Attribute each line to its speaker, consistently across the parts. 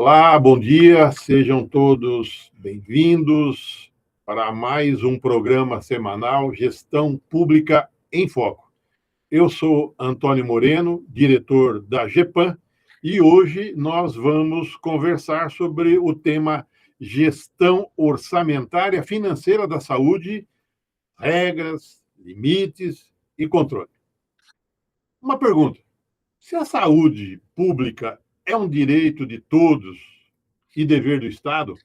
Speaker 1: Olá, bom dia, sejam todos bem-vindos para mais um programa semanal Gestão Pública em Foco. Eu sou Antônio Moreno, diretor da GEPAM, e hoje nós vamos conversar sobre o tema Gestão Orçamentária Financeira da Saúde, regras, limites e controle. Uma pergunta: se a saúde pública é um direito de todos e dever do Estado,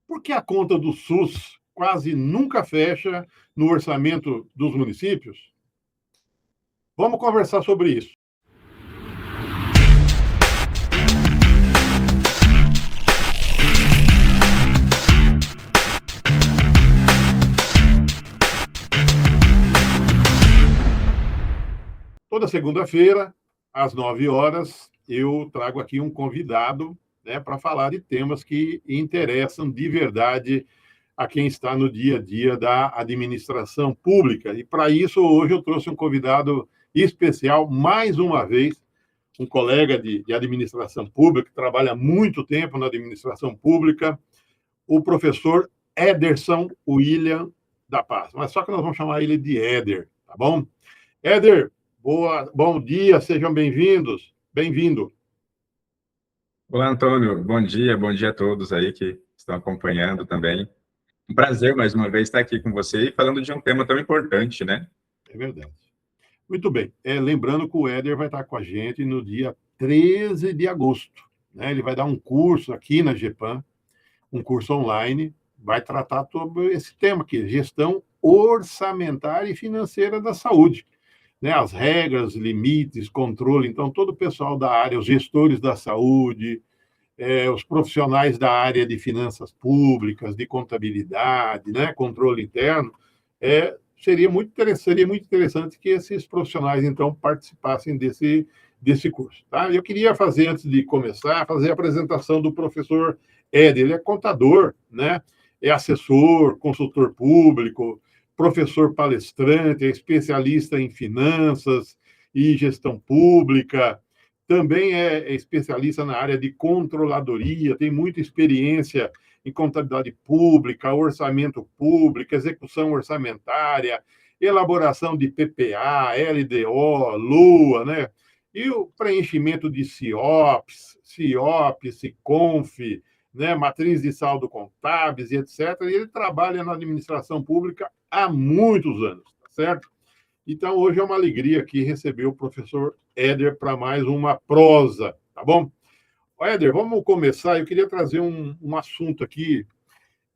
Speaker 1: por que a conta do SUS quase nunca fecha no orçamento dos municípios? Vamos conversar sobre isso. Toda segunda-feira, às 9 horas, eu trago aqui um convidado, para falar de temas que interessam de verdade a quem está no dia a dia da administração pública. E, para isso, hoje eu trouxe um convidado especial, mais uma vez, um colega de administração pública, que trabalha há muito tempo na administração pública, o professor Ederson William da Paz. Mas só que nós vamos chamar ele de Éder, tá bom? Éder, bom dia, sejam bem-vindos. Bem-vindo.
Speaker 2: Olá, Antônio. Bom dia a todos aí que estão acompanhando também. Um prazer, mais uma vez, estar aqui com você e falando de um tema tão importante, né?
Speaker 1: É verdade. Muito bem. Lembrando que o Éder vai estar com a gente no dia 13 de agosto. Né? Ele vai dar um curso aqui na GEPAM, um curso online, vai tratar sobre esse tema aqui, gestão orçamentária e financeira da saúde. Né, as regras, limites, controle. Então, todo o pessoal da área, os gestores da saúde, os profissionais da área de finanças públicas, de contabilidade, né, controle interno, seria muito interessante que esses profissionais, então, participassem desse curso. Tá? Eu queria fazer, antes de começar, fazer a apresentação do professor Éder. Ele é contador, né, é assessor, consultor público, professor palestrante, é especialista em finanças e gestão pública, também é especialista na área de controladoria, tem muita experiência em contabilidade pública, orçamento público, execução orçamentária, elaboração de PPA, LDO, LUA, né? E o preenchimento de CIOPS, CICONF, né? Matriz de saldo contábeis e etc. E ele trabalha na administração pública há muitos anos, tá certo? Então, hoje é uma alegria aqui receber o professor Éder para mais uma prosa, tá bom? Éder, vamos começar. Eu queria trazer um assunto aqui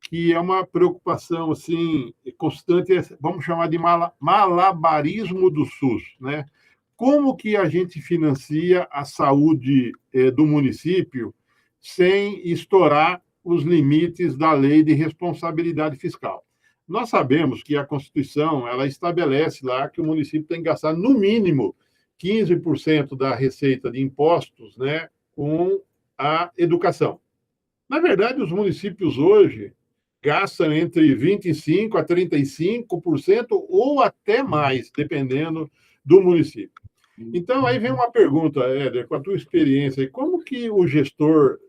Speaker 1: que é uma preocupação assim, constante, vamos chamar de malabarismo do SUS, né? Como que a gente financia a saúde do município sem estourar os limites da lei de responsabilidade fiscal? Nós sabemos que a Constituição ela estabelece lá que o município tem que gastar, no mínimo, 15% da receita de impostos, né, com a educação. Na verdade, os municípios hoje gastam entre 25% a 35% ou até mais, dependendo do município. Então, aí vem uma pergunta, Éder, com a tua experiência, como que o gestor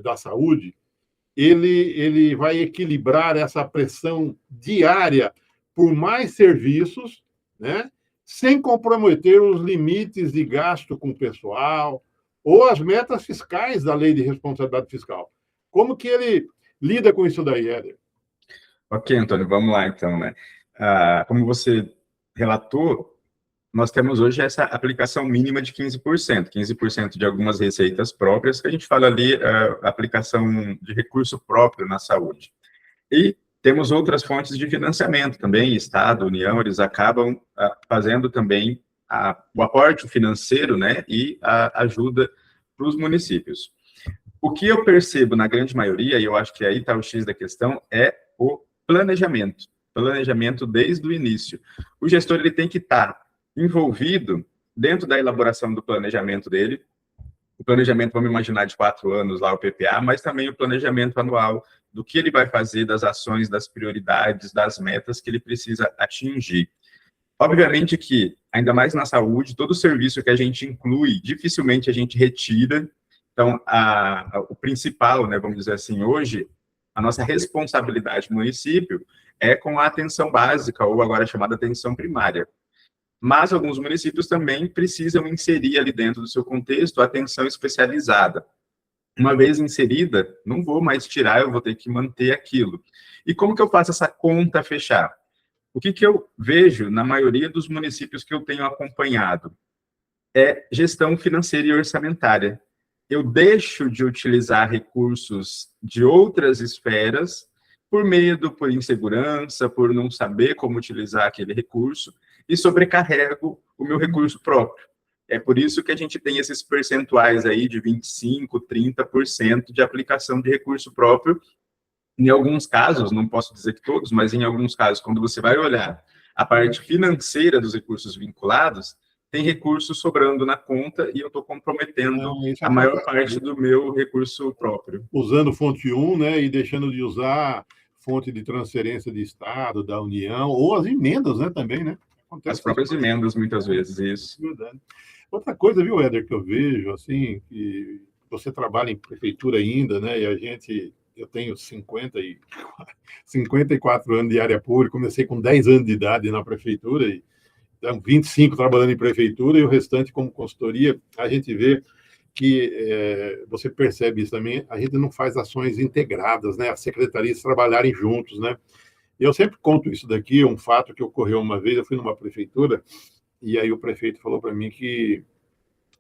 Speaker 1: da saúde ele vai equilibrar essa pressão diária por mais serviços, né, sem comprometer os limites de gasto com o pessoal ou as metas fiscais da Lei de Responsabilidade Fiscal? Como que ele lida com isso daí, Éder?
Speaker 2: Ok, Antônio, vamos lá então, né? Como você relatou, nós temos hoje essa aplicação mínima de 15% de algumas receitas próprias, que a gente fala ali, aplicação de recurso próprio na saúde. E temos outras fontes de financiamento também, Estado, União, eles acabam fazendo também o aporte financeiro, né, e a ajuda para os municípios. O que eu percebo na grande maioria, e eu acho que aí está o X da questão, é o planejamento desde o início. O gestor ele tem que estar envolvido dentro da elaboração do planejamento dele. O planejamento, vamos imaginar, de 4 anos, lá o PPA, mas também o planejamento anual do que ele vai fazer, das ações, das prioridades, das metas que ele precisa atingir. Obviamente que, ainda mais na saúde, todo serviço que a gente inclui, dificilmente a gente retira, Então, o principal, né, vamos dizer assim, hoje, a nossa responsabilidade no município é com a atenção básica, ou agora chamada atenção primária. Mas alguns municípios também precisam inserir ali dentro do seu contexto a atenção especializada. Uma vez inserida, não vou mais tirar, eu vou ter que manter aquilo. E como que eu faço essa conta fechar? O que eu vejo na maioria dos municípios que eu tenho acompanhado é gestão financeira e orçamentária. Eu deixo de utilizar recursos de outras esferas por medo, por insegurança, por não saber como utilizar aquele recurso e sobrecarrego o meu recurso próprio. É por isso que a gente tem esses percentuais aí de 25%, 30% de aplicação de recurso próprio. Em alguns casos, não posso dizer que todos, mas em alguns casos, quando você vai olhar a parte financeira dos recursos vinculados, tem recursos sobrando na conta e eu estou comprometendo a maior parte do meu recurso próprio.
Speaker 1: Usando fonte 1, né, e deixando de usar fonte de transferência de Estado, da União, ou as emendas, né, também, né?
Speaker 2: As próprias emendas, muitas vezes, isso.
Speaker 1: Verdade. Outra coisa, viu, Éder, que eu vejo, assim, que você trabalha em prefeitura ainda, né, e eu tenho 54 anos de área pública, comecei com 10 anos de idade na prefeitura, e então, 25 trabalhando em prefeitura e o restante como consultoria, a gente vê que você percebe isso também, a gente não faz ações integradas, né, as secretarias trabalharem juntos, né. Eu sempre conto isso daqui, um fato que ocorreu uma vez, eu fui numa prefeitura, e aí o prefeito falou para mim que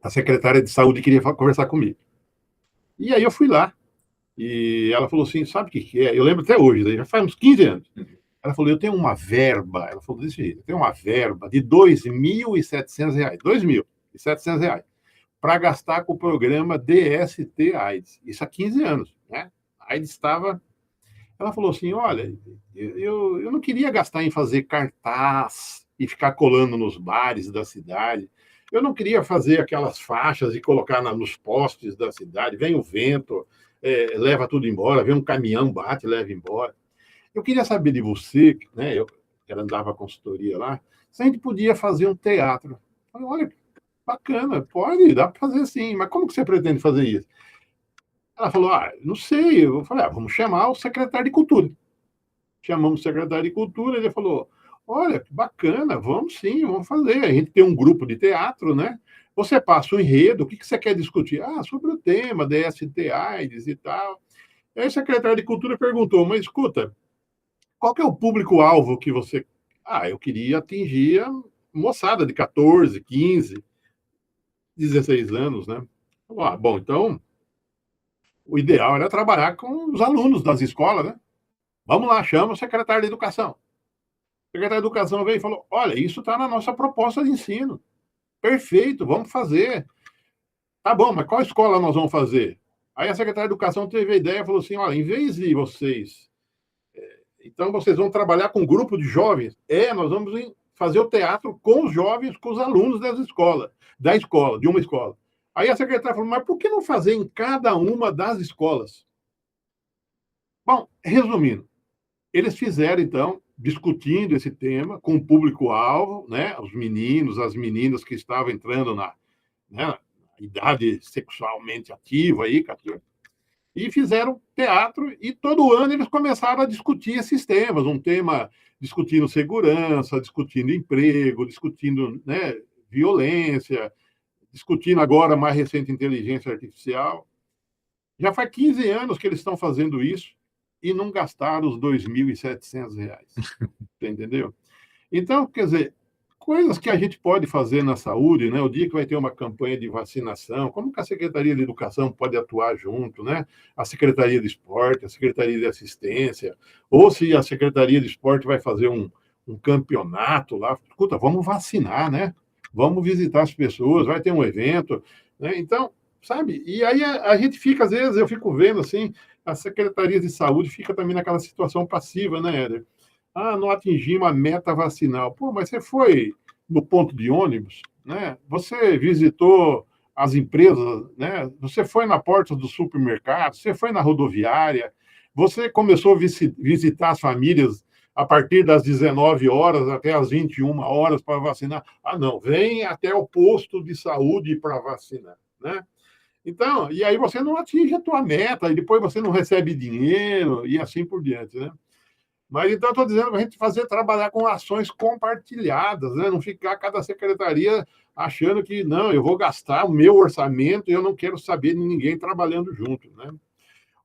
Speaker 1: a secretária de saúde queria conversar comigo. E aí eu fui lá, e ela falou assim, sabe o que é? Eu lembro até hoje, já faz uns 15 anos. Ela falou, eu tenho uma verba, ela falou desse jeito, eu tenho uma verba de R$ 2.700, R$ 2.700, para gastar com o programa DST-AIDS. Isso há 15 anos, né? A AIDS estava... Ela falou assim, olha, eu não queria gastar em fazer cartaz e ficar colando nos bares da cidade. Eu não queria fazer aquelas faixas e colocar nos postes da cidade. Vem o vento, leva tudo embora, vem um caminhão, bate e leva embora. Eu queria saber de você, né? Ela dava consultoria lá, se a gente podia fazer um teatro. Eu falei, olha, bacana, pode, dá para fazer sim, mas como que você pretende fazer isso? Ela falou, não sei. Eu falei, vamos chamar o secretário de Cultura. Chamamos o secretário de Cultura, ele falou, olha, que bacana, vamos sim, vamos fazer. A gente tem um grupo de teatro, né? Você passa o enredo, o que você quer discutir? Sobre o tema DST, AIDS e tal. Aí o secretário de Cultura perguntou, mas escuta, qual que é o público-alvo que você... eu queria atingir a moçada de 14, 15, 16 anos, né? Bom, então, o ideal era trabalhar com os alunos das escolas, né? Vamos lá, chama o secretário de Educação. O secretário de Educação veio e falou, olha, isso está na nossa proposta de ensino. Perfeito, vamos fazer. Tá bom, mas qual escola nós vamos fazer? Aí a secretária de Educação teve a ideia e falou assim, olha, em vez de vocês... Então, vocês vão trabalhar com um grupo de jovens? Nós vamos fazer o teatro com os jovens, com os alunos de uma escola. Aí a secretária falou, mas por que não fazer em cada uma das escolas? Bom, resumindo, eles fizeram, então, discutindo esse tema com o público-alvo, né, os meninos, as meninas que estavam entrando na idade sexualmente ativa, aí, 14, e fizeram teatro, e todo ano eles começaram a discutir esses temas, um tema discutindo segurança, discutindo emprego, discutindo, né, violência, discutindo agora, mais recente, inteligência artificial. Já faz 15 anos que eles estão fazendo isso e não gastaram os R$ 2.700. Entendeu? Então, quer dizer, coisas que a gente pode fazer na saúde, né? O dia que vai ter uma campanha de vacinação, como que a Secretaria de Educação pode atuar junto, né? A Secretaria de Esporte, a Secretaria de Assistência, ou se a Secretaria de Esporte vai fazer um campeonato lá, escuta, vamos vacinar, né? Vamos visitar as pessoas, vai ter um evento, né? Então, sabe? E aí a gente fica, às vezes, eu fico vendo, assim, a Secretaria de Saúde fica também naquela situação passiva, né, Éder? Não atingimos a meta vacinal. Pô, mas você foi no ponto de ônibus, né? Você visitou as empresas, né? Você foi na porta do supermercado, você foi na rodoviária, você começou a visitar as famílias a partir das 19 horas até as 21 horas para vacinar. Não, vem até o posto de saúde para vacinar, né? Então, e aí você não atinge a tua meta, e depois você não recebe dinheiro, e assim por diante, né? Mas então, estou dizendo para a gente trabalhar com ações compartilhadas, né? Não ficar cada secretaria achando que, não, eu vou gastar o meu orçamento e eu não quero saber de ninguém trabalhando junto, né?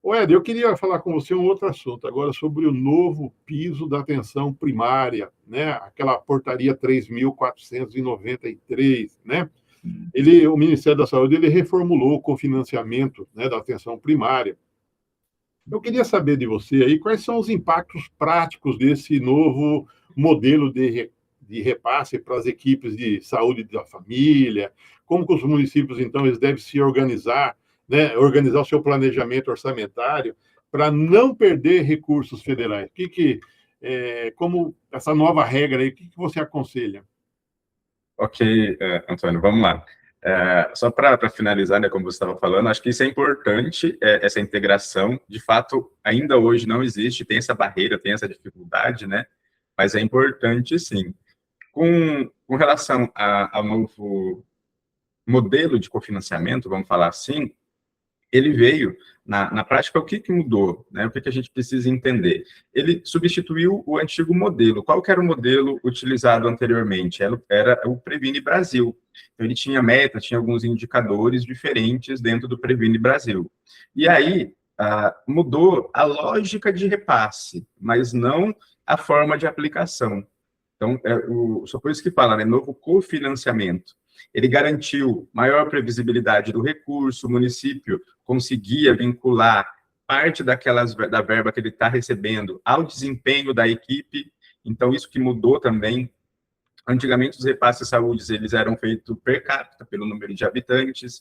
Speaker 1: Ô, Éder, eu queria falar com você um outro assunto, agora sobre o novo piso da atenção primária, né? Aquela portaria 3.493, né? O Ministério da Saúde ele reformulou o cofinanciamento, né, da atenção primária. Eu queria saber de você aí quais são os impactos práticos desse novo modelo de repasse para as equipes de saúde da família, como que os municípios, então, eles devem se organizar, né, organizar o seu planejamento orçamentário para não perder recursos federais. Como essa nova regra aí, o que você aconselha?
Speaker 2: Ok, Antônio, vamos lá. Só para finalizar, né, como você estava falando, acho que isso é importante, essa integração. De fato, ainda hoje não existe, tem essa barreira, tem essa dificuldade, né? Mas é importante, sim. Com relação ao novo modelo de cofinanciamento, vamos falar assim, ele veio, na prática, o que mudou? Né? O que a gente precisa entender? Ele substituiu o antigo modelo. Qual que era o modelo utilizado anteriormente? Era o Previne Brasil. Então, ele tinha meta, tinha alguns indicadores diferentes dentro do Previne Brasil. E aí, mudou a lógica de repasse, mas não a forma de aplicação. Então, só por isso que fala, né? Novo cofinanciamento. Ele garantiu maior previsibilidade do recurso, o município conseguia vincular parte da verba que ele está recebendo ao desempenho da equipe. Então, isso que mudou também. Antigamente, os repasses de saúde eles eram feitos per capita, pelo número de habitantes.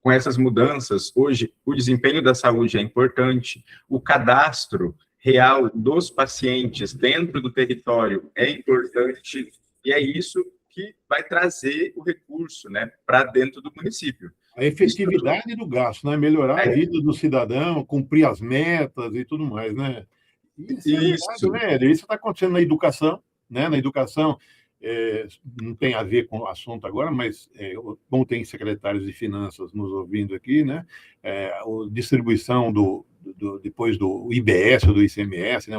Speaker 2: Com essas mudanças, hoje, o desempenho da saúde é importante, o cadastro real dos pacientes dentro do território é importante, e é isso que vai trazer o recurso, né, para dentro do município.
Speaker 1: A efetividade do gasto, né? Melhorar a vida do cidadão, cumprir as metas e tudo mais, né? Isso é verdade, né, Éder? Isso está acontecendo na educação, né? Na educação, não tem a ver com o assunto agora, mas como tem secretários de finanças nos ouvindo aqui, né? A distribuição depois do IBS ou do ICMS, né?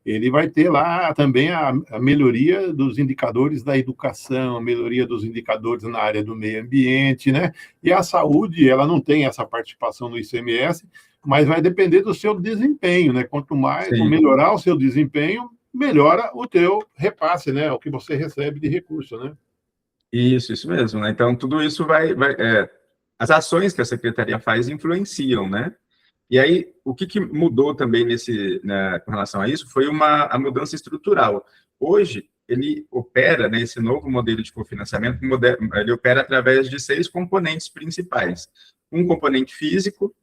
Speaker 1: Ele vai ter lá também a melhoria dos indicadores da educação, a melhoria dos indicadores na área do meio ambiente, né? E a saúde, ela não tem essa participação no ICMS, mas vai depender do seu desempenho, né? Quanto mais melhorar o seu desempenho, melhora o teu repasse, né? O que você recebe de recurso, né?
Speaker 2: Isso mesmo, né? Então, tudo isso as ações que a secretaria faz influenciam, né? E aí, o que mudou também com relação a isso foi a mudança estrutural. Hoje, ele opera, né, esse novo modelo de cofinanciamento, ele opera através de 6 componentes principais. Um componente físico,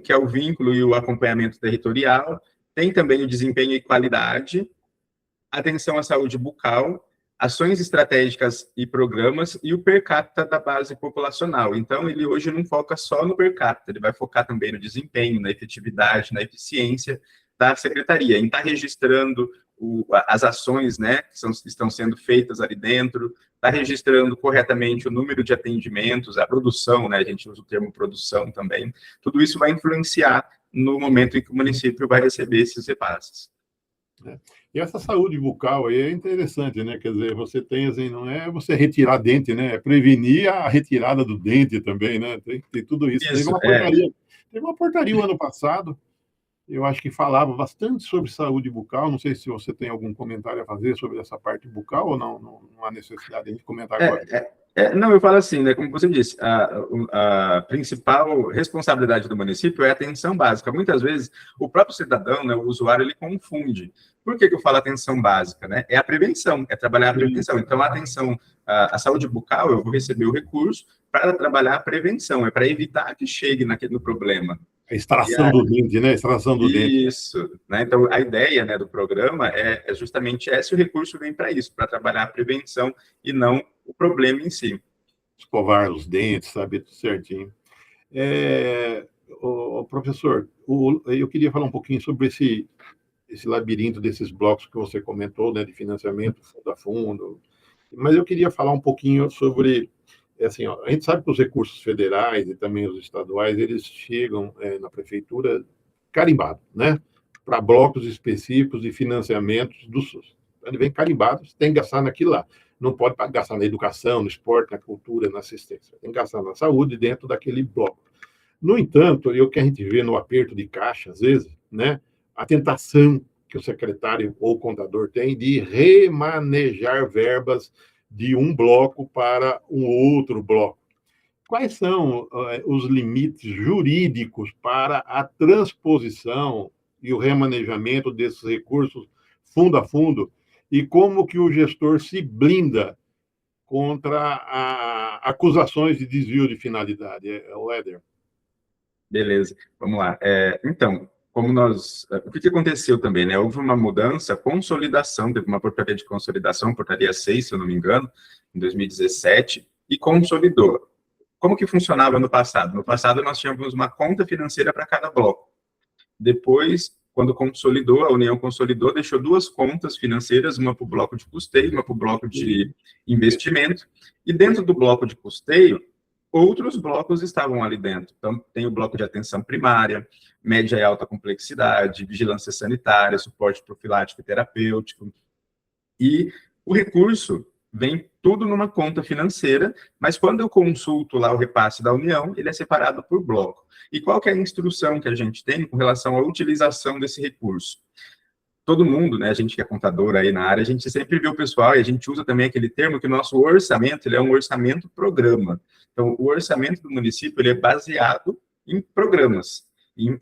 Speaker 2: que é o vínculo e o acompanhamento territorial, tem também o desempenho e qualidade, atenção à saúde bucal, ações estratégicas e programas, e o per capita da base populacional. Então, ele hoje não foca só no per capita, ele vai focar também no desempenho, na efetividade, na eficiência da secretaria, em estar registrando as ações, né, que estão sendo feitas ali dentro, está registrando corretamente o número de atendimentos, a produção, né, a gente usa o termo produção também. Tudo isso vai influenciar no momento em que o município vai receber esses repasses.
Speaker 1: E essa saúde bucal aí é interessante, né? Quer dizer, você tem, assim, não é você retirar dente, né? É prevenir a retirada do dente também, né? Tem tudo isso. Teve uma portaria o ano passado, eu acho que falava bastante sobre saúde bucal. Não sei se você tem algum comentário a fazer sobre essa parte bucal ou não há necessidade de comentar agora.
Speaker 2: Não, eu falo assim, né? Como você disse, a principal responsabilidade do município é a atenção básica. Muitas vezes, o próprio cidadão, né, o usuário, ele confunde. Por que eu falo atenção básica, né? É a prevenção, é trabalhar a prevenção. Então, a atenção, a saúde bucal, eu vou receber o recurso para trabalhar a prevenção, é para evitar que chegue no problema.
Speaker 1: A extração do dente, né? A extração do dente.
Speaker 2: Isso, né? Então, a ideia, né, do programa é justamente esse, o recurso vem para isso, para trabalhar a prevenção e não o problema em si.
Speaker 1: Escovar os dentes, saber tudo certinho. Professor, eu queria falar um pouquinho sobre esse labirinto desses blocos que você comentou, né, de financiamento, fundo a fundo, mas eu queria falar um pouquinho sobre é assim, ó, a gente sabe que os recursos federais e também os estaduais, eles chegam na prefeitura carimbados, né? Para blocos específicos de financiamentos do SUS. Então, ele vem carimbado, você tem que gastar naquilo lá. Não pode gastar na educação, no esporte, na cultura, na assistência. Tem que gastar na saúde dentro daquele bloco. No entanto, o que a gente vê no aperto de caixa, às vezes, né? A tentação que o secretário ou o contador tem de remanejar verbas de um bloco para um outro bloco. Quais são os limites jurídicos para a transposição e o remanejamento desses recursos fundo a fundo? E como que o gestor se blinda contra acusações de desvio de finalidade, Éder?
Speaker 2: Beleza, vamos lá. Então, o que aconteceu também, né? Houve uma mudança, consolidação, teve uma portaria de consolidação, portaria 6, se eu não me engano, em 2017, e consolidou. Como que funcionava no passado? No passado, nós tínhamos uma conta financeira para cada bloco. Depois, quando consolidou, a União consolidou, deixou duas contas financeiras, uma para o bloco de custeio, uma para o bloco de investimento, e dentro do bloco de custeio, outros blocos estavam ali dentro. Então, tem o bloco de atenção primária, média e alta complexidade, vigilância sanitária, suporte profilático e terapêutico. E o recurso vem tudo numa conta financeira, mas quando eu consulto lá o repasse da União, ele é separado por bloco. E qual que é a instrução que a gente tem com relação à utilização desse recurso? Todo mundo, né, a gente que é contador aí na área, a gente sempre vê o pessoal, e a gente usa também aquele termo que o nosso orçamento, ele é um orçamento programa. Então, o orçamento do município, ele é baseado em programas,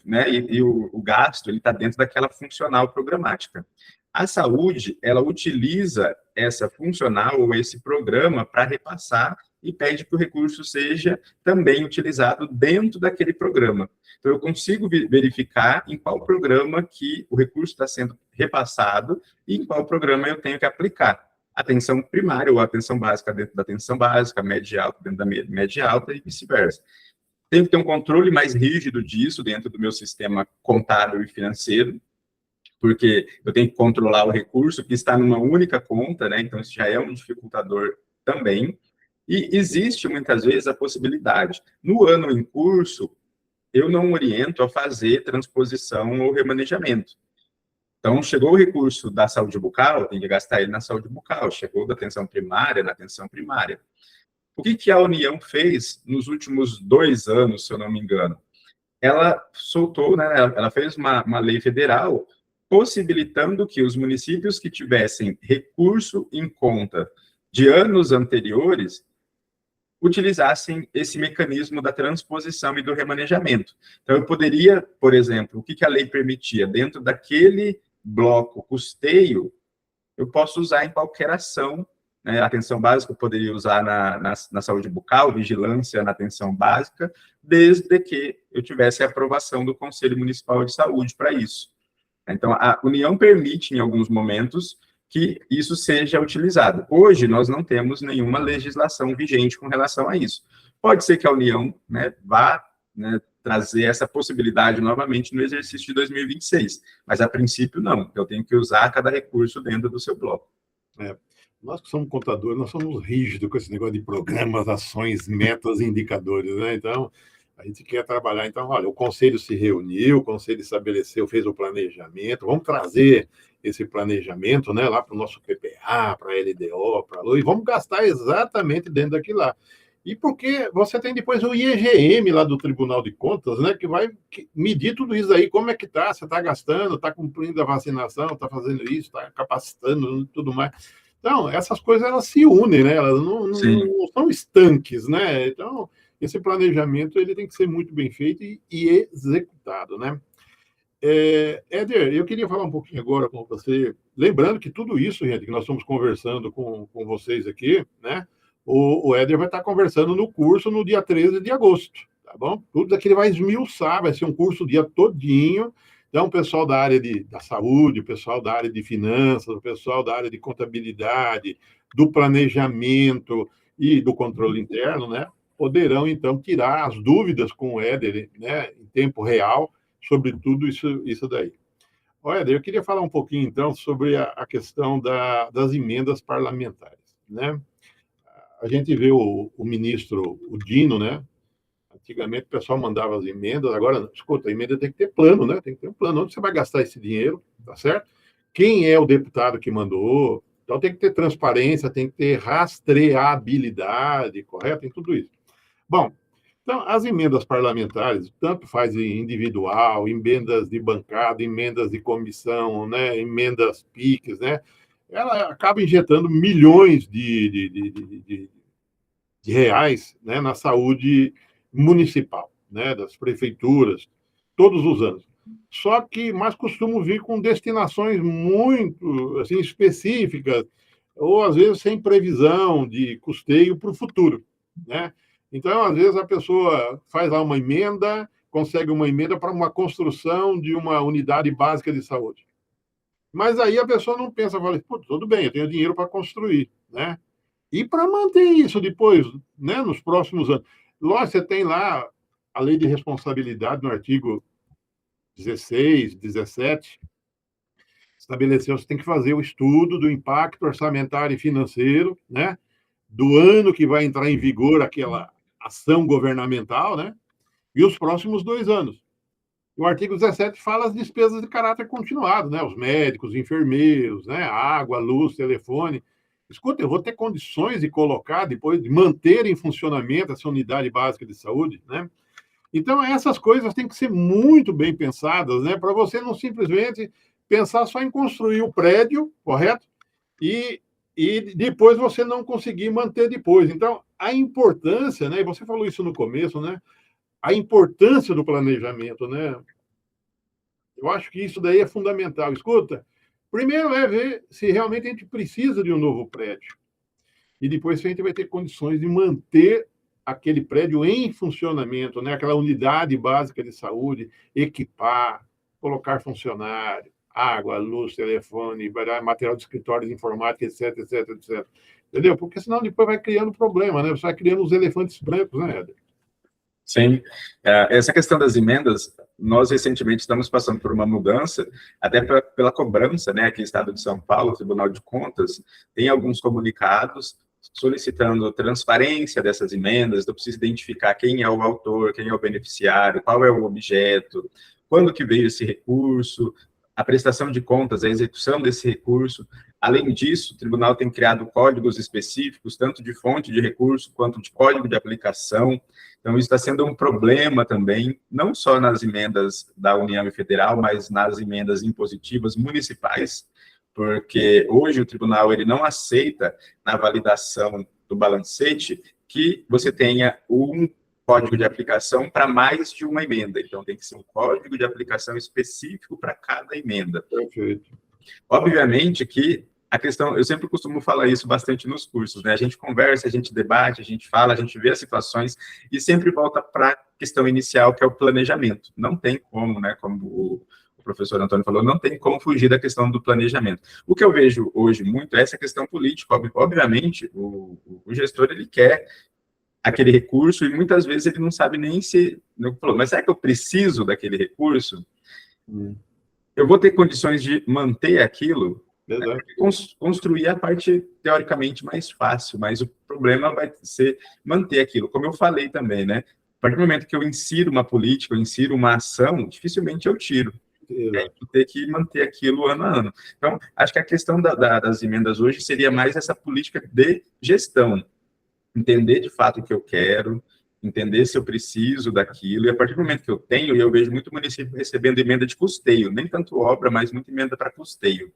Speaker 2: né, e o gasto, ele está dentro daquela funcional programática. A saúde, ela utiliza essa funcional ou esse programa para repassar e pede que o recurso seja também utilizado dentro daquele programa. Então, eu consigo verificar em qual programa que o recurso está sendo repassado e em qual programa eu tenho que aplicar. Atenção primária ou atenção básica dentro da atenção básica, média e alta dentro da média e alta e vice-versa. Tenho que ter um controle mais rígido disso dentro do meu sistema contábil e financeiro, porque eu tenho que controlar o recurso que está numa única conta, né? Então, isso já é um dificultador também. E existe, muitas vezes, a possibilidade. No ano em curso, eu não oriento a fazer transposição ou remanejamento. Então, chegou o recurso da saúde bucal, tem que gastar ele na saúde bucal. Chegou da atenção primária, na atenção primária. O que a União fez nos últimos 2 anos, se eu não me engano? Ela soltou, né, ela fez uma lei federal possibilitando que os municípios que tivessem recurso em conta de anos anteriores utilizassem esse mecanismo da transposição e do remanejamento. Então, eu poderia, por exemplo, o que a lei permitia? Dentro daquele bloco custeio, eu posso usar em qualquer ação, né? Atenção básica eu poderia usar na saúde bucal, vigilância na atenção básica, desde que eu tivesse a aprovação do Conselho Municipal de Saúde para isso. Então, a União permite, em alguns momentos, que isso seja utilizado. Hoje, nós não temos nenhuma legislação vigente com relação a isso. Pode ser que a União, né, vá, né, trazer essa possibilidade novamente no exercício de 2026, mas, a princípio, não. Eu tenho que usar cada recurso dentro do seu bloco.
Speaker 1: Nós que somos contadores, nós somos rígidos com esse negócio de programas, ações, metas e indicadores, né? Então, a gente quer trabalhar. Então, olha, o conselho se reuniu, o conselho estabeleceu, fez o planejamento, vamos trazer esse planejamento, né, lá para o nosso PPA, para a LDO, para a LUI, e vamos gastar exatamente dentro daquilo lá. E porque você tem depois o IEGM lá do Tribunal de Contas, né, que vai medir tudo isso aí, como é que está, você está gastando, está cumprindo a vacinação, está fazendo isso, está capacitando, tudo mais. Então, essas coisas, elas se unem, né, elas não são estanques, né, então, esse planejamento, ele tem que ser muito bem feito e executado, né. Éder, eu queria falar um pouquinho agora com você, lembrando que tudo isso, gente, que nós estamos conversando com vocês aqui, né, o Éder vai estar conversando no curso no dia 13 de agosto, tá bom? Tudo aqui ele vai esmiuçar, vai ser um curso o dia todinho. Então, o pessoal da área da saúde, o pessoal da área de finanças, o pessoal da área de contabilidade, do planejamento e do controle interno, né, poderão, então, tirar as dúvidas com o Éder, né, em tempo real, sobre tudo isso daí. Éder, eu queria falar um pouquinho, então, sobre a questão das emendas parlamentares, né? a gente vê o ministro, o Dino, né? Antigamente o pessoal mandava as emendas, agora, escuta, a emenda tem que ter plano, né? Tem que ter um plano. Onde você vai gastar esse dinheiro, tá certo? Quem é o deputado que mandou? Então tem que ter transparência, tem que ter rastreabilidade, correto? Tem tudo isso. Bom, então as emendas parlamentares, tanto faz individual, emendas de bancada, emendas de comissão, né? Emendas PICs, né? Ela acaba injetando milhões de reais, né, na saúde municipal, né, das prefeituras, todos os anos. Só que mais costumam vir com destinações muito assim, específicas, ou às vezes sem previsão de custeio para o futuro, né? Então, às vezes, a pessoa faz lá uma emenda, consegue uma emenda para uma construção de uma unidade básica de saúde. Mas aí a pessoa não pensa, fala, tudo bem, eu tenho dinheiro para construir, né? E para manter isso depois, né, nos próximos anos. Lógico, você tem lá a lei de responsabilidade no artigo 16, 17, estabeleceu que você tem que fazer o estudo do impacto orçamentário e financeiro, né, do ano que vai entrar em vigor aquela ação governamental, né, e os próximos 2 anos. O artigo 17 fala as despesas de caráter continuado, né, os médicos, enfermeiros, né, água, luz, telefone. Escuta, eu vou ter condições de colocar, depois de manter em funcionamento essa unidade básica de saúde, né? Então, essas coisas têm que ser muito bem pensadas, né? Para você não simplesmente pensar só em construir o prédio, correto? E depois você não conseguir manter depois. Então, a importância, né? E você falou isso no começo, né? A importância do planejamento, né? Eu acho que isso daí é fundamental. Escuta, primeiro é ver se realmente a gente precisa de um novo prédio. E depois se a gente vai ter condições de manter aquele prédio em funcionamento, né? Aquela unidade básica de saúde, equipar, colocar funcionário, água, luz, telefone, material de escritório de informática, etc, etc, etc. Entendeu? Porque senão depois vai criando problema, né? Você vai criando os elefantes brancos, né, Éder?
Speaker 2: Sim. Essa questão das emendas, nós recentemente estamos passando por uma mudança, até pela cobrança, né, aqui no estado de São Paulo, o Tribunal de Contas tem alguns comunicados solicitando transparência dessas emendas, eu preciso identificar quem é o autor, quem é o beneficiário, qual é o objeto, quando que veio esse recurso, a prestação de contas, a execução desse recurso. Além disso, o tribunal tem criado códigos específicos, tanto de fonte de recurso, quanto de código de aplicação. Então, isso está sendo um problema também, não só nas emendas da União Federal, mas nas emendas impositivas municipais, porque hoje o tribunal ele não aceita, na validação do balancete, que você tenha um código de aplicação para mais de uma emenda. Então, tem que ser um código de aplicação específico para cada emenda.
Speaker 1: Perfeito.
Speaker 2: Obviamente que a questão, eu sempre costumo falar isso bastante nos cursos, né? A gente conversa, a gente debate, a gente fala, a gente vê as situações e sempre volta para a questão inicial, que é o planejamento. Não tem como, né? Como o professor Antônio falou, não tem como fugir da questão do planejamento. O que eu vejo hoje muito é essa questão política. Obviamente, o gestor, ele quer aquele recurso e muitas vezes ele não sabe nem se... Mas será que eu preciso daquele recurso? Eu vou ter condições de manter aquilo? Construir a parte, teoricamente, mais fácil, mas o problema vai ser manter aquilo. Como eu falei também, né? A partir do momento que eu insiro uma política, eu insiro uma ação, dificilmente eu tiro. Eu ter que manter aquilo ano a ano. Então, acho que a questão das emendas hoje seria mais essa política de gestão. Entender de fato o que eu quero, entender se eu preciso daquilo, e a partir do momento que eu tenho, eu vejo muito município recebendo emenda de custeio, nem tanto obra, mas muita emenda para custeio.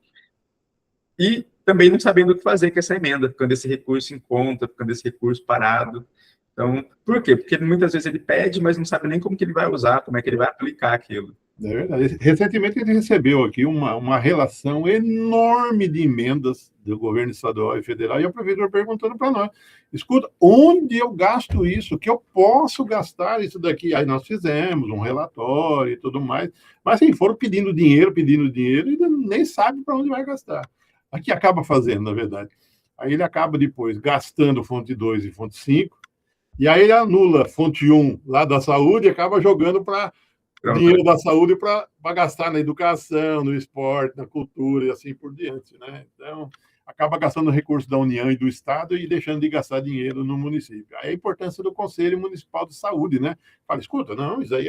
Speaker 2: E também não sabendo o que fazer com essa emenda, ficando esse recurso em conta, ficando esse recurso parado. Então, por quê? Porque muitas vezes ele pede, mas não sabe nem como que ele vai usar, como é que ele vai aplicar aquilo.
Speaker 1: É verdade. Recentemente a gente recebeu aqui uma relação enorme de emendas do governo estadual e federal, e o prefeitura perguntando para nós, escuta, onde eu gasto isso? Que eu posso gastar isso daqui? Aí nós fizemos um relatório e tudo mais, mas assim, foram pedindo dinheiro, e nem sabe para onde vai gastar. Aqui acaba fazendo, na verdade. Aí ele acaba depois gastando fonte 2 e fonte 5, e aí ele anula fonte 1 lá da saúde e acaba jogando para dinheiro da saúde para gastar na educação, no esporte, na cultura e assim por diante, né? Então, acaba gastando recursos da União e do Estado e deixando de gastar dinheiro no município. Aí a importância do Conselho Municipal de Saúde, né? Fala, escuta, não, isso aí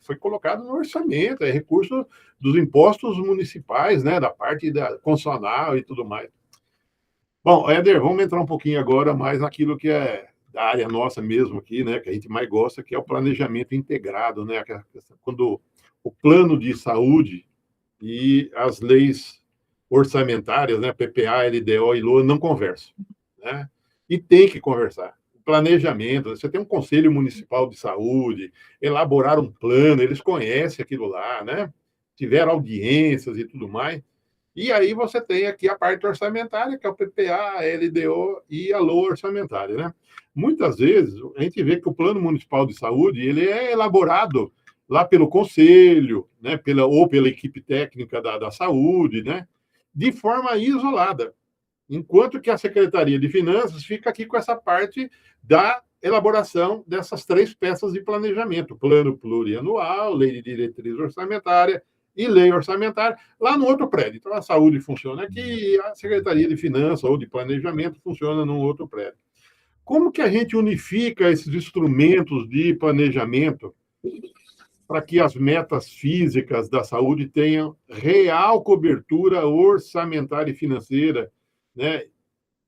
Speaker 1: foi colocado no orçamento, é recurso dos impostos municipais, né? Da parte da concessional e tudo mais. Bom, Éder, vamos entrar um pouquinho agora mais naquilo que é da área nossa mesmo aqui, né? Que a gente mais gosta, que é o planejamento integrado, né? Quando o plano de saúde e as leis orçamentárias, né, PPA, LDO e LOA, não conversam, né? E tem que conversar. Planejamento, você tem um Conselho Municipal de Saúde, elaborar um plano, eles conhecem aquilo lá, né? Tiveram audiências e tudo mais. E aí você tem aqui a parte orçamentária, que é o PPA, a LDO e a LOA orçamentária, né? Muitas vezes a gente vê que o Plano Municipal de Saúde ele é elaborado lá pelo conselho, né, ou pela equipe técnica da saúde, né, de forma isolada, enquanto que a Secretaria de Finanças fica aqui com essa parte da elaboração dessas 3 peças de planejamento, plano plurianual, lei de diretriz orçamentária e lei orçamentária, lá no outro prédio. Então, a saúde funciona aqui, a Secretaria de Finanças ou de Planejamento funciona num outro prédio. Como que a gente unifica esses instrumentos de planejamento para que as metas físicas da saúde tenham real cobertura orçamentária e financeira, né?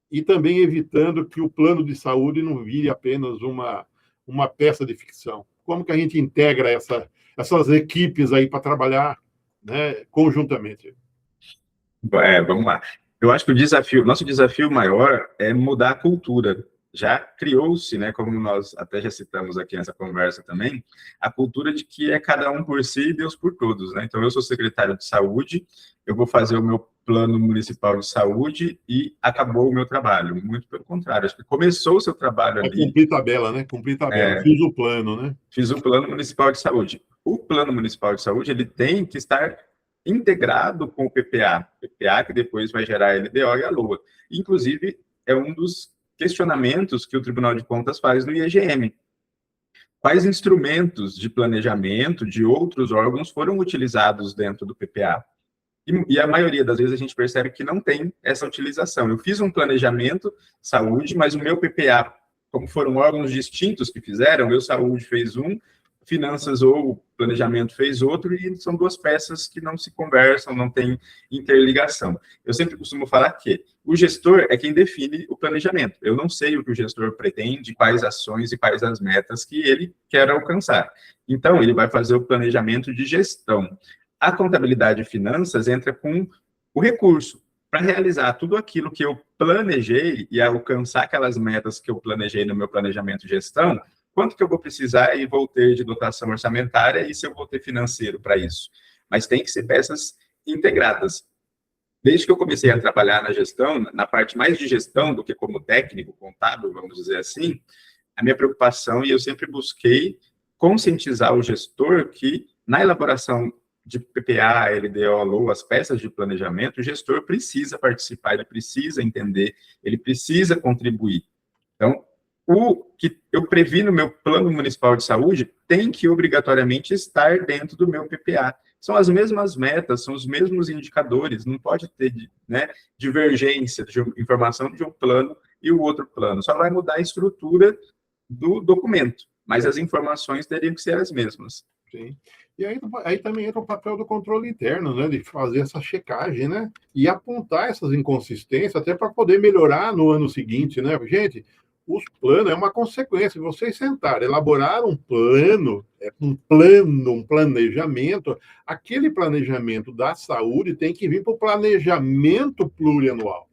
Speaker 1: E também evitando que o plano de saúde não vire apenas uma peça de ficção. Como que a gente integra essas equipes aí para trabalhar, né, conjuntamente?
Speaker 2: Vamos lá. Eu acho que nosso desafio maior é mudar a cultura. Já criou-se, né, como nós até já citamos aqui nessa conversa também, a cultura de que é cada um por si e Deus por todos, né? Então, eu sou secretário de saúde, eu vou fazer o meu plano municipal de saúde e acabou o meu trabalho. Muito pelo contrário, acho que começou o seu trabalho
Speaker 1: É
Speaker 2: ali.
Speaker 1: cumprir tabela, né? Cumprir tabela. Fiz o plano, né?
Speaker 2: Fiz o plano municipal de saúde. O plano municipal de saúde, ele tem que estar integrado com o PPA. PPA que depois vai gerar a LDO e a LOA. Inclusive, é um dos questionamentos que o Tribunal de Contas faz no IEGM. Quais instrumentos de planejamento de outros órgãos foram utilizados dentro do PPA? E a maioria das vezes a gente percebe que não tem essa utilização. Eu fiz um planejamento saúde, mas o meu PPA, como foram órgãos distintos que fizeram, meu saúde fez um, finanças ou planejamento fez outro, e são 2 peças que não se conversam, não tem interligação. Eu sempre costumo falar que o gestor é quem define o planejamento. Eu não sei o que o gestor pretende, quais ações e quais as metas que ele quer alcançar. Então, ele vai fazer o planejamento de gestão. A contabilidade e finanças entra com o recurso para realizar tudo aquilo que eu planejei e alcançar aquelas metas que eu planejei no meu planejamento de gestão. Quanto que eu vou precisar e vou ter de dotação orçamentária e se eu vou ter financeiro para isso? Mas tem que ser peças integradas. Desde que eu comecei a trabalhar na gestão, na parte mais de gestão do que como técnico, contábil, vamos dizer assim, a minha preocupação, e eu sempre busquei conscientizar o gestor que na elaboração de PPA, LDO, LOA, as peças de planejamento, o gestor precisa participar, ele precisa entender, ele precisa contribuir. Então, o que eu previ no meu plano municipal de saúde tem que obrigatoriamente estar dentro do meu PPA. São as mesmas metas, são os mesmos indicadores, não pode ter, né, divergência de informação de um plano e o outro plano. Só vai mudar a estrutura do documento, mas as informações teriam que ser as mesmas.
Speaker 1: Sim. E aí também entra o papel do controle interno, né, de fazer essa checagem, né, e apontar essas inconsistências até para poder melhorar no ano seguinte, né? Gente, os planos é uma consequência. Vocês sentarem, elaborar um planejamento. Aquele planejamento da saúde tem que vir para o planejamento plurianual,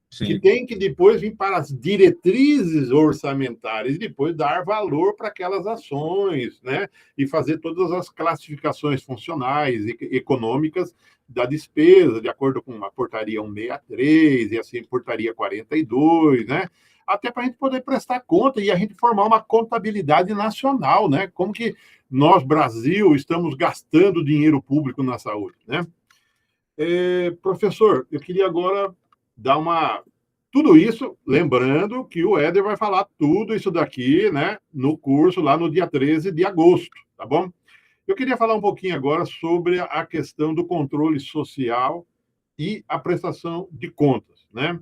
Speaker 1: que
Speaker 2: Sim.
Speaker 1: tem que depois vir para as diretrizes orçamentárias e depois dar valor para aquelas ações, né? E fazer todas as classificações funcionais e econômicas da despesa, de acordo com a portaria 163 e assim portaria 42, né? Até para a gente poder prestar conta e a gente formar uma contabilidade nacional, né? Como que nós, Brasil, estamos gastando dinheiro público na saúde, né? Professor, eu queria agora dar tudo isso, lembrando que o Éder vai falar tudo isso daqui, né, no curso lá no dia 13 de agosto, tá bom? Eu queria falar um pouquinho agora sobre a questão do controle social e a prestação de contas, né?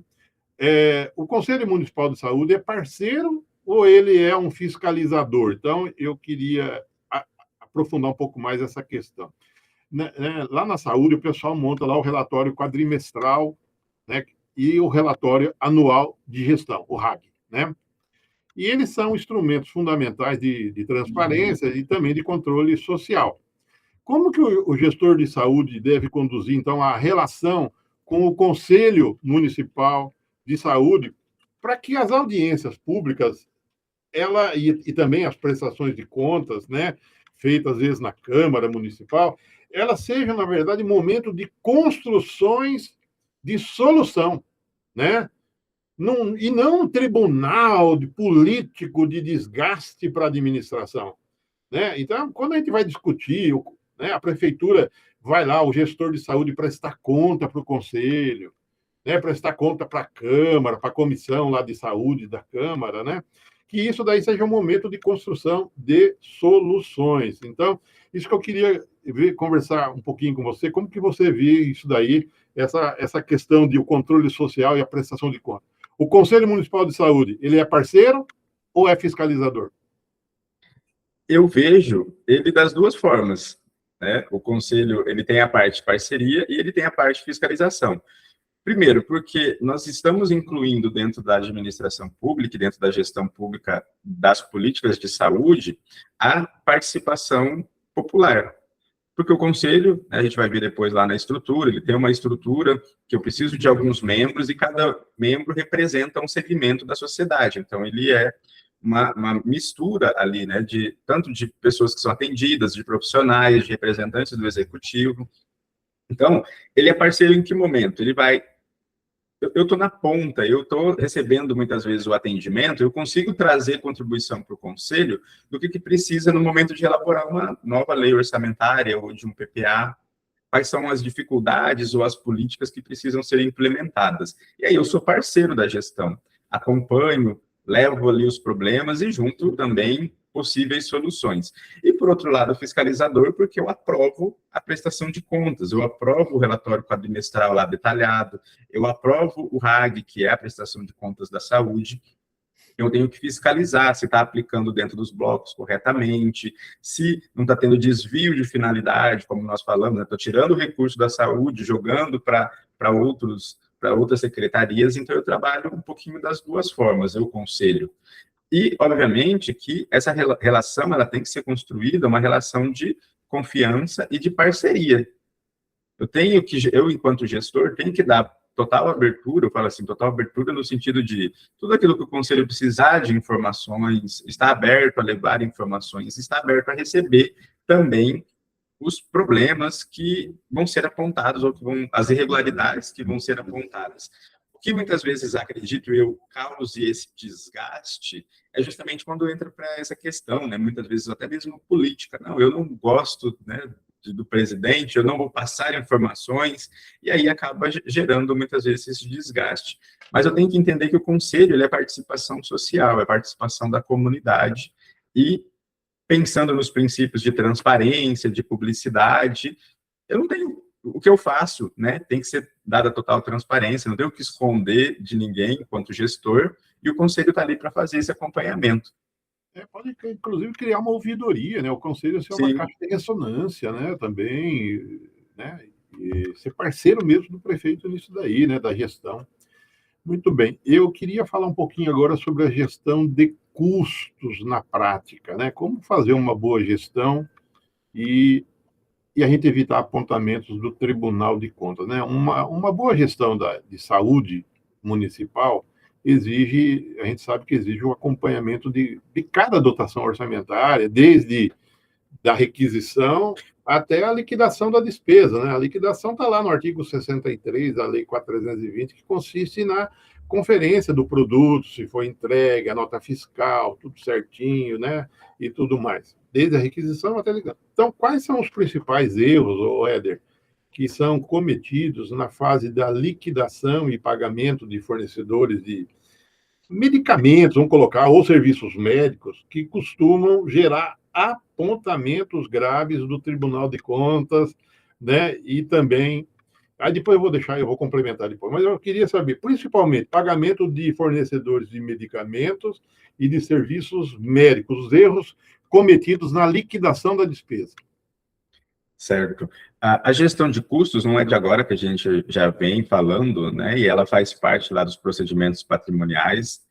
Speaker 1: O Conselho Municipal de Saúde é parceiro ou ele é um fiscalizador? Então, eu queria aprofundar um pouco mais essa questão. Lá na saúde, o pessoal monta lá o relatório quadrimestral, né, e o relatório anual de gestão, o RAG, né? E eles são instrumentos fundamentais de transparência e também de controle social. Como que o gestor de saúde deve conduzir, então, a relação com o Conselho Municipal de Saúde para que as audiências públicas e também as prestações de contas, né, feitas às vezes na Câmara Municipal, elas sejam, na verdade, momento de construções de solução, né? E não um tribunal político de desgaste para a administração, né? Então, quando a gente vai discutir, né, a prefeitura vai lá, o gestor de saúde prestar conta para o conselho, né, prestar conta para a Câmara, para a comissão lá de saúde da Câmara, né? Que isso daí seja um momento de construção de soluções. Então, isso que eu queria conversar um pouquinho com você, como que você vê isso daí, essa questão de o controle social e a prestação de contas. O Conselho Municipal de Saúde, ele é parceiro ou é fiscalizador?
Speaker 2: Eu vejo ele das duas formas, né? O conselho, ele tem a parte parceria e ele tem a parte fiscalização. Primeiro, porque nós estamos incluindo dentro da administração pública e dentro da gestão pública das políticas de saúde a participação popular. Porque o conselho, né, a gente vai ver depois lá na estrutura, ele tem uma estrutura que eu preciso de alguns membros e cada membro representa um segmento da sociedade. Então, ele é uma mistura ali, né, tanto de pessoas que são atendidas, de profissionais, de representantes do executivo. Então, ele é parceiro em que momento? Ele vai... Eu estou na ponta, eu estou recebendo muitas vezes o atendimento, eu consigo trazer contribuição para o conselho do que precisa no momento de elaborar uma nova lei orçamentária ou de um PPA, quais são as dificuldades ou as políticas que precisam ser implementadas. E aí eu sou parceiro da gestão, acompanho, levo ali os problemas e junto também possíveis soluções. E, por outro lado, o fiscalizador, porque eu aprovo a prestação de contas, eu aprovo o relatório quadrimestral lá detalhado, eu aprovo o RAG, que é a prestação de contas da saúde, eu tenho que fiscalizar se está aplicando dentro dos blocos corretamente, se não está tendo desvio de finalidade, como nós falamos, estou tirando o recurso da saúde, jogando para outras secretarias, então eu trabalho um pouquinho das duas formas, eu conselho. E, obviamente, que essa relação ela tem que ser construída, uma relação de confiança e de parceria. Eu, enquanto gestor, tenho que dar total abertura, eu falo assim, total abertura no sentido de tudo aquilo que o conselho precisar de informações, está aberto a levar informações, está aberto a receber também os problemas que vão ser apontados, ou as irregularidades que vão ser apontadas. O que muitas vezes, acredito eu, cause esse desgaste é justamente quando entra para essa questão, né? Muitas vezes até mesmo política. Não, eu não gosto, né, do presidente, eu não vou passar informações, e aí acaba gerando muitas vezes esse desgaste. Mas eu tenho que entender que o conselho ele é participação social, é participação da comunidade, e pensando nos princípios de transparência, de publicidade, eu não tenho... O que eu faço, né, tem que ser dada total transparência, não tenho o que esconder de ninguém enquanto gestor, e o conselho está ali para fazer esse acompanhamento.
Speaker 1: Pode, inclusive, criar uma ouvidoria, né? O conselho ser uma caixa de ressonância, né? Também, né? E ser parceiro mesmo do prefeito nisso daí, né? Da gestão. Muito bem. Eu queria falar um pouquinho agora sobre a gestão de custos na prática, né? Como fazer uma boa gestão e a gente evitar apontamentos do Tribunal de Contas, né? Uma boa gestão de saúde municipal exige, a gente sabe que exige um acompanhamento de cada dotação orçamentária, desde da requisição até a liquidação da despesa, né? A liquidação está lá no artigo 63 da Lei 4.320, que consiste na conferência do produto, se foi entregue, a nota fiscal, tudo certinho, né? E tudo mais, desde a requisição até a liquidação. Então, quais são os principais erros, Éder, que são cometidos na fase da liquidação e pagamento de fornecedores de medicamentos, vamos colocar, ou serviços médicos, que costumam gerar apontamentos graves do Tribunal de Contas, né? E também Aí depois eu vou complementar depois, mas eu queria saber, principalmente, pagamento de fornecedores de medicamentos e de serviços médicos, os erros cometidos na liquidação da despesa.
Speaker 2: Certo. A gestão de custos não é de agora que a gente já vem falando, né? E ela faz parte lá dos procedimentos patrimoniais.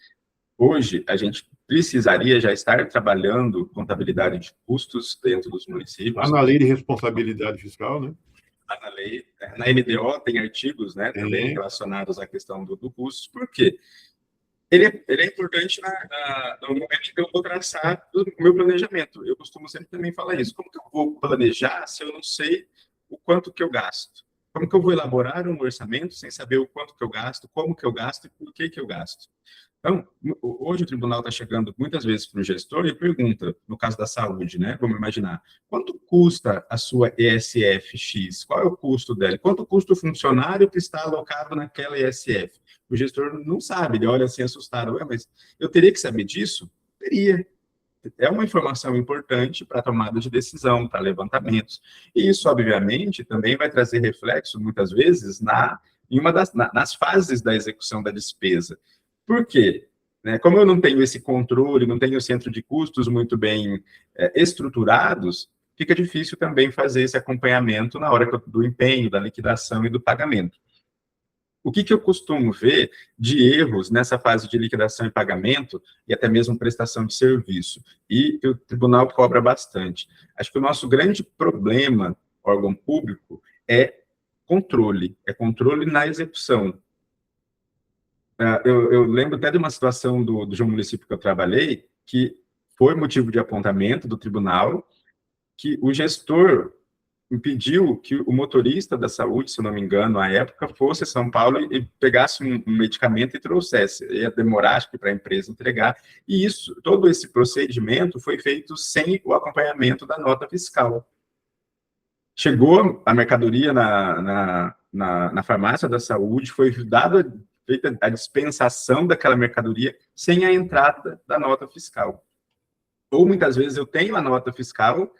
Speaker 2: Hoje, a gente precisaria já estar trabalhando contabilidade de custos dentro dos
Speaker 1: Está
Speaker 2: municípios.
Speaker 1: na lei de responsabilidade fiscal, né?
Speaker 2: Na lei, na NDO tem artigos, né, também relacionados à questão do custo. Por quê? Ele é importante no momento que eu vou traçar o meu planejamento. Eu costumo sempre também falar isso. Como que eu vou planejar se eu não sei o quanto que eu gasto? Como que eu vou elaborar um orçamento sem saber o quanto que eu gasto, como que eu gasto e por que eu gasto? Então, hoje o tribunal está chegando muitas vezes para o gestor e pergunta, no caso da saúde, né? Vamos imaginar, quanto custa a sua ESF X? Qual é o custo dela? Quanto custa o funcionário que está alocado naquela ESF? O gestor não sabe, ele olha assim assustado. Ué, mas eu teria que saber disso? Teria. É uma informação importante para a tomada de decisão, para levantamentos. E isso, obviamente, também vai trazer reflexo, muitas vezes, nas fases da execução da despesa. Por quê? Né, como eu não tenho esse controle, não tenho o centro de custos muito bem estruturados, fica difícil também fazer esse acompanhamento na hora do empenho, da liquidação e do pagamento. O que eu costumo ver de erros nessa fase de liquidação e pagamento, e até mesmo prestação de serviço, e que o tribunal cobra bastante? Acho que o nosso grande problema, órgão público, é controle na execução. Eu lembro até de uma situação de um município que eu trabalhei, que foi motivo de apontamento do tribunal, que o gestor impediu que o motorista da saúde, se não me engano, à época, fosse a São Paulo e pegasse um medicamento e trouxesse. Ia demorar, acho que, para a empresa entregar. E todo esse procedimento foi feito sem o acompanhamento da nota fiscal. Chegou a mercadoria na farmácia da saúde, foi feita a dispensação daquela mercadoria sem a entrada da nota fiscal. Ou, muitas vezes, eu tenho a nota fiscal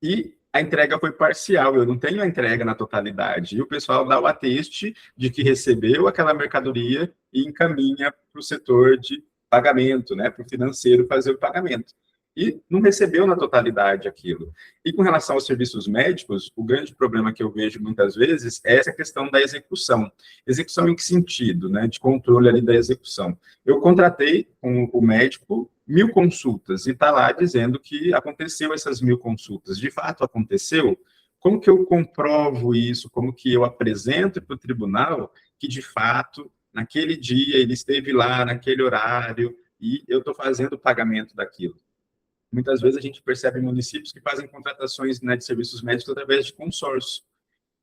Speaker 2: e a entrega foi parcial, eu não tenho a entrega na totalidade. E o pessoal dá o ateste de que recebeu aquela mercadoria e encaminha para o setor de pagamento, né, para o financeiro fazer o pagamento. E não recebeu na totalidade aquilo. E com relação aos serviços médicos, o grande problema que eu vejo muitas vezes é essa questão da execução. Execução em que sentido? Né, de controle ali da execução. Eu contratei com o médico 1000 consultas, e está lá dizendo que aconteceu essas 1000 consultas. De fato, aconteceu? Como que eu comprovo isso? Como que eu apresento para o tribunal que, de fato, naquele dia ele esteve lá, naquele horário, e eu estou fazendo o pagamento daquilo? Muitas vezes a gente percebe municípios que fazem contratações, né, de serviços médicos através de consórcio.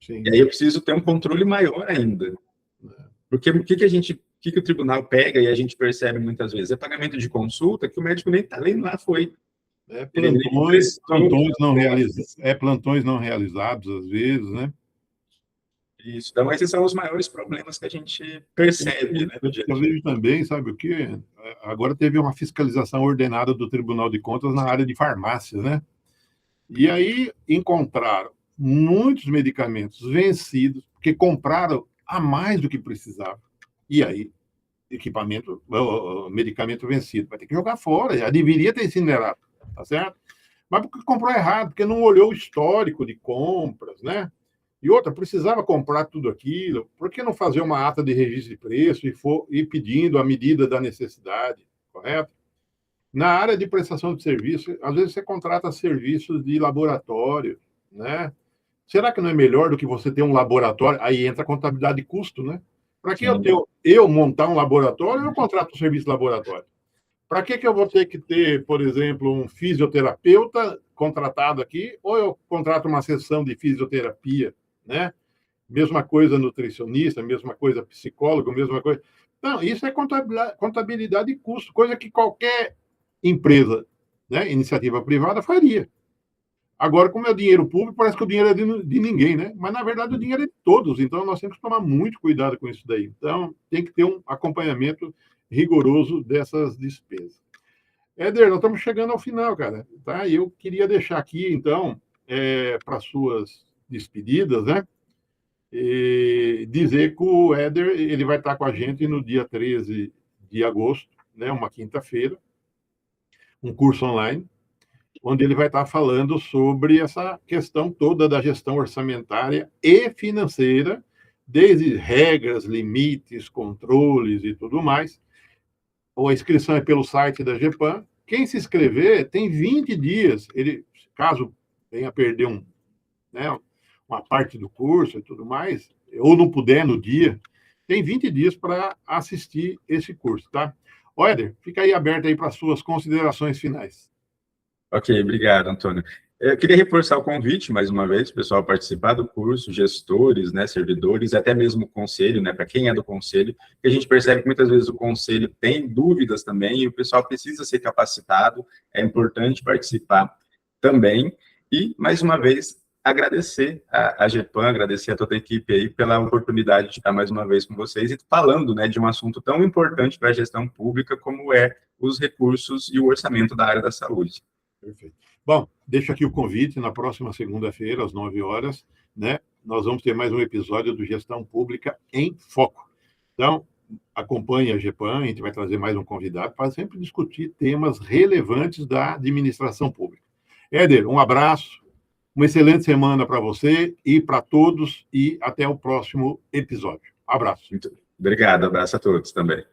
Speaker 2: Sim. E aí eu preciso ter um controle maior ainda. Porque o que o tribunal pega e a gente percebe muitas vezes? É pagamento de consulta que o médico nem lá foi.
Speaker 1: Plantões não realizados, às vezes, né?
Speaker 2: Isso. Então, esses são os maiores problemas que a gente percebe, né, no dia a dia.
Speaker 1: Eu vejo também, sabe o quê? Agora teve uma fiscalização ordenada do Tribunal de Contas na área de farmácias, né? E aí encontraram muitos medicamentos vencidos, porque compraram a mais do que precisava. E aí, medicamento vencido, vai ter que jogar fora, já deveria ter incinerado, tá certo? Mas porque comprou errado, porque não olhou o histórico de compras, né? E outra, precisava comprar tudo aquilo, por que não fazer uma ata de registro de preço e ir pedindo a medida da necessidade, correto? Na área de prestação de serviço, às vezes você contrata serviços de laboratório, né? Será que não é melhor do que você ter um laboratório? Aí entra a contabilidade de custo, né? Para que eu montar um laboratório, eu contrato um serviço de laboratório. Para que eu vou ter que ter, por exemplo, um fisioterapeuta contratado aqui, ou eu contrato uma sessão de fisioterapia, né? Mesma coisa nutricionista, mesma coisa psicólogo, mesma coisa. Não, isso é contabilidade de custo, coisa que qualquer empresa, né, iniciativa privada faria. Agora, como é dinheiro público, parece que o dinheiro é de ninguém, né? Mas, na verdade, o dinheiro é de todos. Então, nós temos que tomar muito cuidado com isso daí. Então, tem que ter um acompanhamento rigoroso dessas despesas. Éder, nós estamos chegando ao final, cara. Tá? E eu queria deixar aqui, então, para suas despedidas, né? e dizer que o Éder ele vai estar com a gente no dia 13 de agosto, né, uma quinta-feira, um curso online, onde ele vai estar falando sobre essa questão toda da gestão orçamentária e financeira, desde regras, limites, controles e tudo mais. A inscrição é pelo site da GEPAN. Quem se inscrever tem 20 dias. Ele, caso venha a perder né, uma parte do curso e tudo mais, ou não puder no dia, tem 20 dias para assistir esse curso, tá? Éder, fica aí aberto aí para as suas considerações finais.
Speaker 2: Ok, obrigado, Antônio. Eu queria reforçar o convite, mais uma vez, pessoal participar do curso, gestores, né, servidores, até mesmo o conselho, né, para quem é do conselho, que a gente percebe que muitas vezes o conselho tem dúvidas também, e o pessoal precisa ser capacitado, é importante participar também, e, mais uma vez, agradecer a GEPAN, agradecer a toda a equipe aí pela oportunidade de estar mais uma vez com vocês e falando, né, de um assunto tão importante para a gestão pública como é os recursos e o orçamento da área da saúde.
Speaker 1: Perfeito. Bom, deixo aqui o convite, na próxima segunda-feira, às 9 horas, né, nós vamos ter mais um episódio do Gestão Pública em Foco. Então, acompanhe a GEPAN, a gente vai trazer mais um convidado para sempre discutir temas relevantes da administração pública. Éder, um abraço, uma excelente semana para você e para todos, e até o próximo episódio. Abraço.
Speaker 2: Muito obrigado, abraço a todos também.